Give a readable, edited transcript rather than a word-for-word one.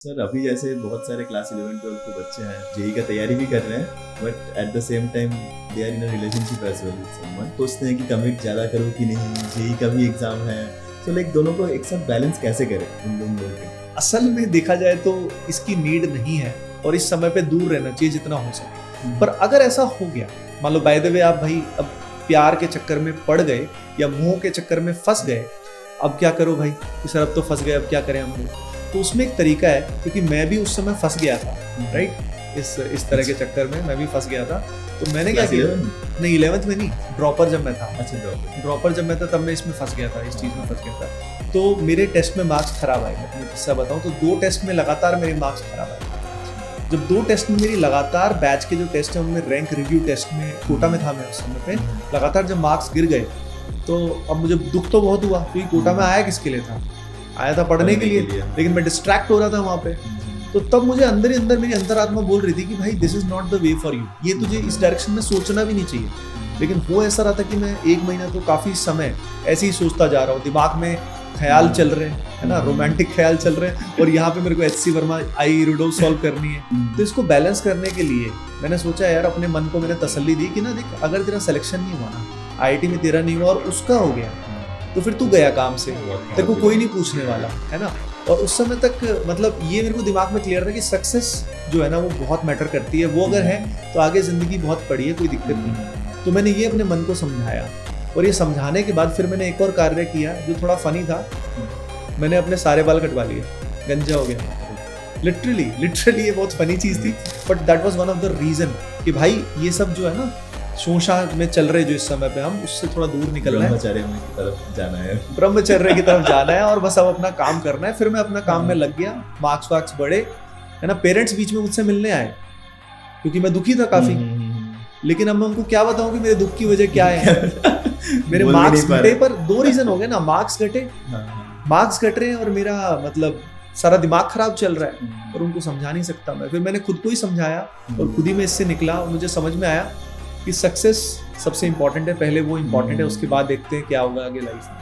Sir अभी जैसे बहुत सारे क्लास 11-12 के बच्चे हैं जेई का तैयारी भी कर रहे हैं but at the same time they are in a relationship as well with someone, सोचते हैं कि कमिट ज़्यादा करो कि नहीं, जेई का भी एग्जाम है, तो लाइक दोनों को एक साथ बैलेंस कैसे करें उन दोनों के। असल में देखा जाए तो इसकी नीड नहीं है और इस समय पे दूर रहना चाहिए जितना हो सके। पर अगर ऐसा हो गया, मान लो बाय द वे आप भाई अब प्यार के चक्कर में पड़ गए या मोह के चक्कर में फंस गए, अब क्या करो भाई कि सर अब तो फंस गए, अब क्या करें हम लोग। तो उसमें एक तरीका है, क्योंकि मैं भी उस समय फंस गया था, राइट, इस तरह के चक्कर में मैं भी फंस गया था। तो मैंने क्या किया, नहीं 11th में नहीं, ड्रॉपर जब मैं था, अच्छा ड्रॉपर जब मैं था तब मैं इसमें फंस गया था, इस चीज़ में फंस गया था। तो मेरे टेस्ट में मार्क्स खराब आए, मैं तुम्हें किस्सा बताऊँ तो 2 टेस्ट में लगातार मेरे मार्क्स खराब आए। जब 2 टेस्ट में मेरी लगातार बैच के जो टेस्ट हैं उनमें रैंक रिव्यू टेस्ट में कोटा में था मैं उस समय पे, लगातार जब मार्क्स गिर गए तो अब मुझे दुख तो बहुत हुआ, क्योंकि कोटा में आया किसके लिए था, आया था पढ़ने के लिए, लेकिन मैं डिस्ट्रैक्ट हो रहा था वहाँ पे। तो तब मुझे अंदर ही अंदर मेरी अंतरात्मा बोल रही थी कि भाई this is not the way for you, ये तुझे इस डायरेक्शन में सोचना भी नहीं चाहिए। लेकिन हो ऐसा रहा था कि मैं 1 महीना तो काफ़ी समय ऐसे ही सोचता जा रहा हूँ, दिमाग में ख्याल चल रहे हैं, है ना, रोमांटिक ख्याल चल रहे हैं, और यहाँ पे मेरे को HC वर्मा आई रूडो सॉल्व करनी है। तो इसको बैलेंस करने के लिए मैंने सोचा यार, अपने मन को मैंने तसल्ली दी कि ना देख, अगर तेरा सिलेक्शन नहीं हुआ ना, IIT में तेरा नहीं हुआ और उसका हो गया, तो फिर तू गया काम से, तेरे को कोई नहीं पूछने वाला, है ना। और उस समय तक मतलब ये मेरे को दिमाग में क्लियर था कि सक्सेस जो है ना वो बहुत मैटर करती है, वो अगर है तो आगे ज़िंदगी बहुत बड़ी है, कोई दिक्कत नहीं। तो मैंने ये अपने मन को समझाया, और ये समझाने के बाद फिर मैंने एक और कार्य किया जो थोड़ा फनी था। मैंने अपने सारे बाल कटवा लिए, गंजा हो गया, लिटरली ये बहुत फनी चीज़ थी, but that was one of the reason कि भाई ये सब जो है ना शोशा में चल रहे जो इस समय पे, हम उससे थोड़ा दूर निकलना है, ब्रह्मचर्य की तरफ जाना है, ब्रह्मचर्य की तरफ जाना है, और बस अब अपना काम करना है। फिर मैं अपना काम में लग गया, मार्क्स वार्क्स बढ़े, है ना। पेरेंट्स बीच में मुझसे मिलने आए क्योंकि मैं दुखी था काफी, लेकिन अब मैं उनको क्या बताऊं कि मेरे दुख की वजह क्या है। मेरे मार्क्स घटे, पर 2 रीजन हो गए ना, मार्क्स घटे, मार्क्स घट रहे हैं और मेरा मतलब सारा दिमाग खराब चल रहा है, और उनको समझा नहीं सकता मैं। फिर मैंने खुद को ही समझाया और खुद ही मैं इससे निकला, और मुझे समझ में आया कि सक्सेस सबसे इम्पोर्टेंट है, पहले वो इम्पोर्टेंट है, उसके बाद देखते हैं क्या होगा आगे लाइफ में।